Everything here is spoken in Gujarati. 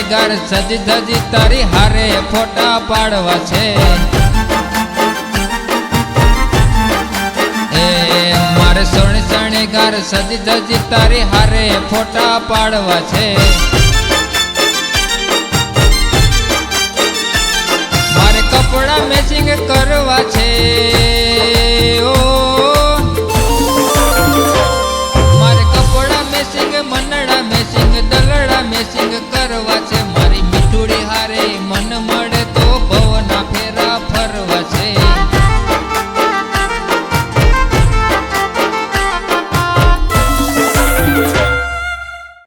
શણગાર સજી ધજી તારી હારે ફોટા પાડવા છે। મારે શણગાર સજી ધજી તારી હારે ફોટા પાડવા છે। મારે કપડા મેચિંગ કરવા છે।